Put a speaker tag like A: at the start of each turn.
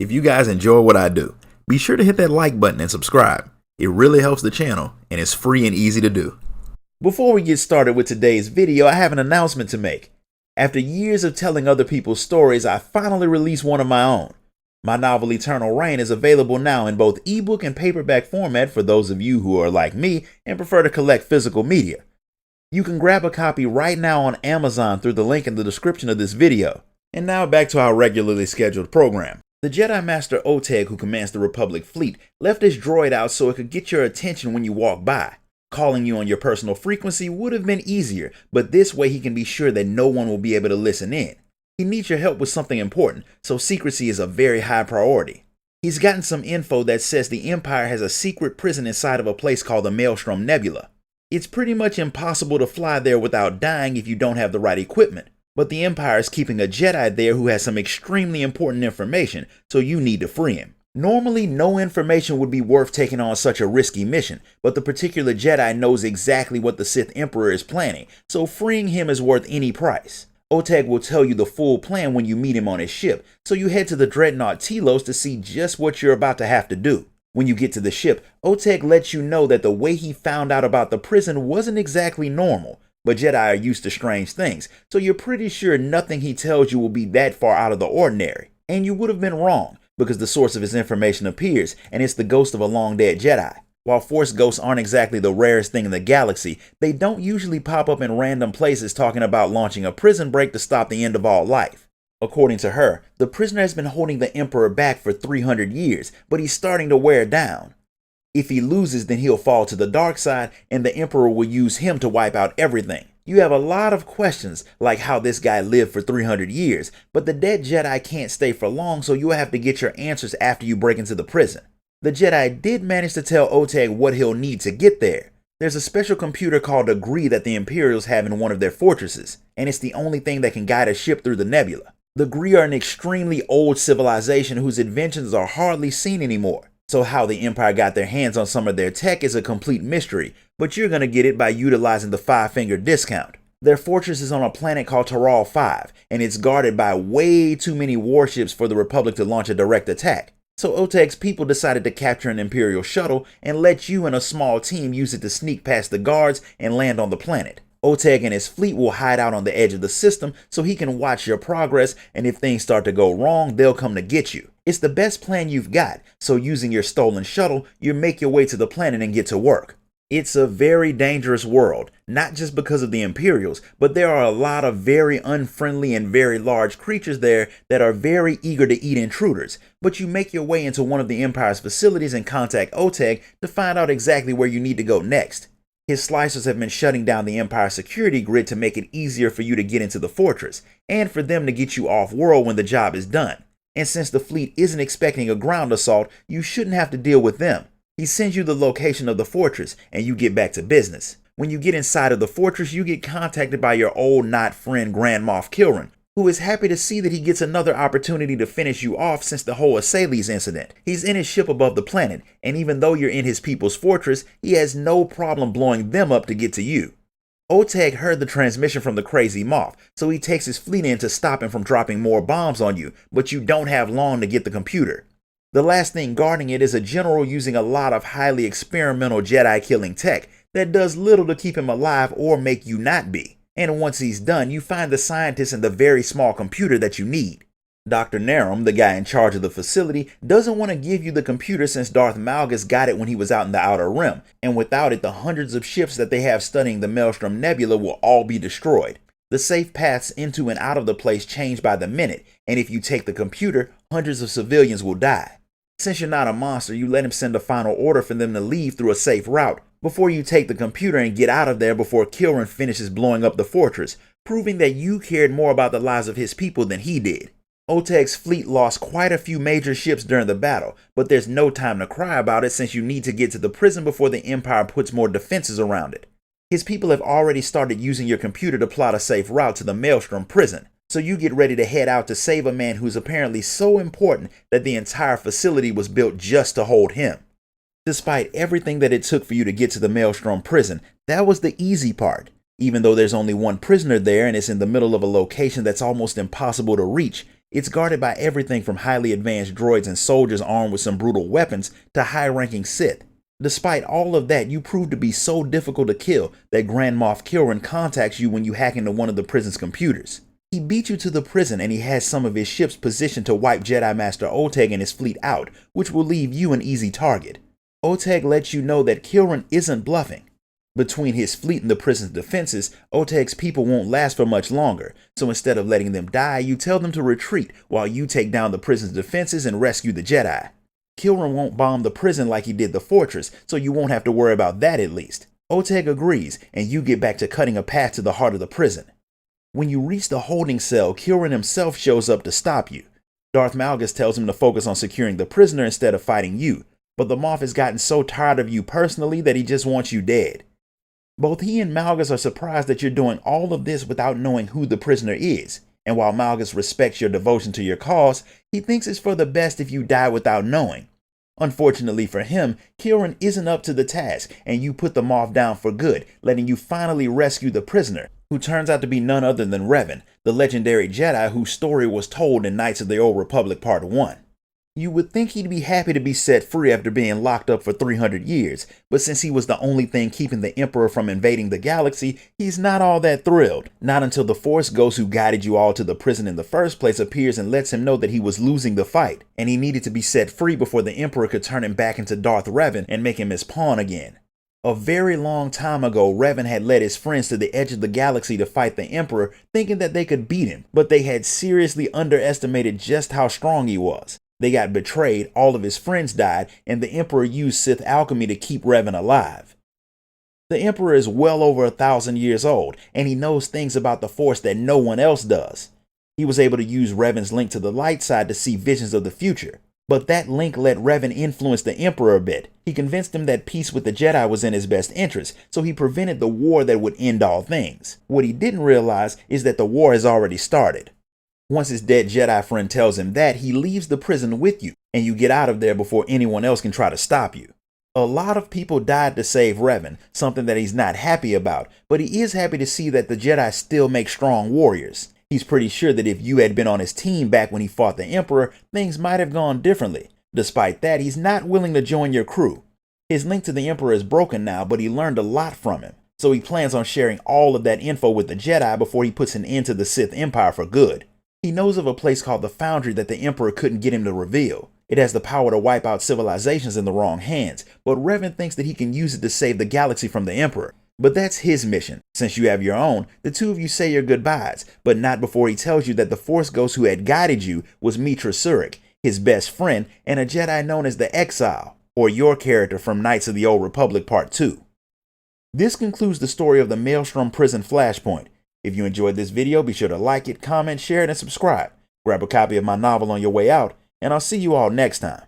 A: If you guys enjoy what I do, be sure to hit that like button and subscribe. It really helps the channel and it's free and easy to do. Before we get started with today's video, I have an announcement to make. After years of telling other people's stories, I finally released one of my own. My novel Eternal Reign is available now in both ebook and paperback format for those of you who are like me and prefer to collect physical media. You can grab a copy right now on Amazon through the link in the description of this video. And now back to our regularly scheduled program. The Jedi Master Oteg, who commands the Republic fleet, left his droid out so it could get your attention when you walk by. Calling you on your personal frequency would have been easier, but this way he can be sure that no one will be able to listen in. He needs your help with something important, so secrecy is a very high priority. He's gotten some info that says the Empire has a secret prison inside of a place called the Maelstrom Nebula. It's pretty much impossible to fly there without dying if you don't have the right equipment. But the Empire is keeping a Jedi there who has some extremely important information, so you need to free him. Normally, no information would be worth taking on such a risky mission, but the particular Jedi knows exactly what the Sith Emperor is planning, so freeing him is worth any price. Oteg will tell you the full plan when you meet him on his ship, so you head to the Dreadnought Telos to see just what you're about to have to do. When you get to the ship, Oteg lets you know that the way he found out about the prison wasn't exactly normal. But Jedi are used to strange things, so you're pretty sure nothing he tells you will be that far out of the ordinary. And you would have been wrong, because the source of his information appears, and it's the ghost of a long-dead Jedi. While Force ghosts aren't exactly the rarest thing in the galaxy, they don't usually pop up in random places talking about launching a prison break to stop the end of all life. According to her, the prisoner has been holding the Emperor back for 300 years, but he's starting to wear down. If he loses, then he'll fall to the dark side, and the Emperor will use him to wipe out everything. You have a lot of questions, like how this guy lived for 300 years, but the dead Jedi can't stay for long, so you'll have to get your answers after you break into the prison. The Jedi did manage to tell Oteg what he'll need to get there. There's a special computer called a Gree that the Imperials have in one of their fortresses, and it's the only thing that can guide a ship through the nebula. The Gree are an extremely old civilization whose inventions are hardly seen anymore. So how the Empire got their hands on some of their tech is a complete mystery, but you're going to get it by utilizing the 5-finger discount. Their fortress is on a planet called Taral 5, and it's guarded by way too many warships for the Republic to launch a direct attack. So Oteg's people decided to capture an Imperial shuttle and let you and a small team use it to sneak past the guards and land on the planet. Oteg and his fleet will hide out on the edge of the system so he can watch your progress, and if things start to go wrong, they'll come to get you. It's the best plan you've got, so using your stolen shuttle, you make your way to the planet and get to work. It's a very dangerous world, not just because of the Imperials, but there are a lot of very unfriendly and very large creatures there that are very eager to eat intruders. But you make your way into one of the Empire's facilities and contact Oteg to find out exactly where you need to go next. His slicers have been shutting down the Empire security grid to make it easier for you to get into the fortress, and for them to get you off-world when the job is done. And since the fleet isn't expecting a ground assault, you shouldn't have to deal with them. He sends you the location of the fortress, and you get back to business. When you get inside of the fortress, you get contacted by your old not friend Grand Moff Kilran, who is happy to see that he gets another opportunity to finish you off since the whole Asales incident. He's in his ship above the planet, and even though you're in his people's fortress, he has no problem blowing them up to get to you. Oteg heard the transmission from the crazy Moff, so he takes his fleet in to stop him from dropping more bombs on you, but you don't have long to get the computer. The last thing guarding it is a general using a lot of highly experimental Jedi killing tech that does little to keep him alive or make you not be. And once he's done, you find the scientist and the very small computer that you need. Dr. Narum, the guy in charge of the facility, doesn't want to give you the computer since Darth Malgus got it when he was out in the Outer Rim, and without it the hundreds of ships that they have studying the Maelstrom Nebula will all be destroyed. The safe paths into and out of the place change by the minute, and if you take the computer, hundreds of civilians will die. Since you're not a monster, you let him send a final order for them to leave through a safe route before you take the computer and get out of there before Kilran finishes blowing up the fortress, proving that you cared more about the lives of his people than he did. Oteg's fleet lost quite a few major ships during the battle, but there's no time to cry about it since you need to get to the prison before the Empire puts more defenses around it. His people have already started using your computer to plot a safe route to the Maelstrom prison, so you get ready to head out to save a man who's apparently so important that the entire facility was built just to hold him. Despite everything that it took for you to get to the Maelstrom prison, that was the easy part. Even though there's only one prisoner there and it's in the middle of a location that's almost impossible to reach, It's guarded by everything from highly advanced droids and soldiers armed with some brutal weapons to high-ranking Sith. Despite all of that, you prove to be so difficult to kill that Grand Moff Kilran contacts you when you hack into one of the prison's computers. He beats you to the prison and he has some of his ships positioned to wipe Jedi Master Oteg and his fleet out, which will leave you an easy target. Oteg lets you know that Kilran isn't bluffing. Between his fleet and the prison's defenses, Oteg's people won't last for much longer, so instead of letting them die, you tell them to retreat while you take down the prison's defenses and rescue the Jedi. Kilran won't bomb the prison like he did the fortress, so you won't have to worry about that at least. Oteg agrees, and you get back to cutting a path to the heart of the prison. When you reach the holding cell, Kilran himself shows up to stop you. Darth Malgus tells him to focus on securing the prisoner instead of fighting you, but the Moff has gotten so tired of you personally that he just wants you dead. Both he and Malgus are surprised that you're doing all of this without knowing who the prisoner is, and while Malgus respects your devotion to your cause, he thinks it's for the best if you die without knowing. Unfortunately for him, Kilran isn't up to the task, and you put the Moff down for good, letting you finally rescue the prisoner, who turns out to be none other than Revan, the legendary Jedi whose story was told in Knights of the Old Republic Part 1. You would think he'd be happy to be set free after being locked up for 300 years, but since he was the only thing keeping the Emperor from invading the galaxy, he's not all that thrilled. Not until the Force Ghost who guided you all to the prison in the first place appears and lets him know that he was losing the fight, and he needed to be set free before the Emperor could turn him back into Darth Revan and make him his pawn again. A very long time ago, Revan had led his friends to the edge of the galaxy to fight the Emperor, thinking that they could beat him, but they had seriously underestimated just how strong he was. They got betrayed, all of his friends died, and the Emperor used Sith alchemy to keep Revan alive. The Emperor is well over 1,000 years old, and he knows things about the Force that no one else does. He was able to use Revan's link to the light side to see visions of the future. But that link let Revan influence the Emperor a bit. He convinced him that peace with the Jedi was in his best interest, so he prevented the war that would end all things. What he didn't realize is that the war has already started. Once his dead Jedi friend tells him that, he leaves the prison with you, and you get out of there before anyone else can try to stop you. A lot of people died to save Revan, something that he's not happy about, but he is happy to see that the Jedi still make strong warriors. He's pretty sure that if you had been on his team back when he fought the Emperor, things might have gone differently. Despite that, he's not willing to join your crew. His link to the Emperor is broken now, but he learned a lot from him, so he plans on sharing all of that info with the Jedi before he puts an end to the Sith Empire for good. He knows of a place called the Foundry that the Emperor couldn't get him to reveal. It has the power to wipe out civilizations in the wrong hands, but Revan thinks that he can use it to save the galaxy from the Emperor. But that's his mission. Since you have your own, the two of you say your goodbyes, but not before he tells you that the Force Ghost who had guided you was Mitra Surik, his best friend, and a Jedi known as the Exile, or your character from Knights of the Old Republic Part 2. This concludes the story of the Maelstrom Prison Flashpoint. If you enjoyed this video, be sure to like it, comment, share it, and subscribe. Grab a copy of my novel on your way out, and I'll see you all next time.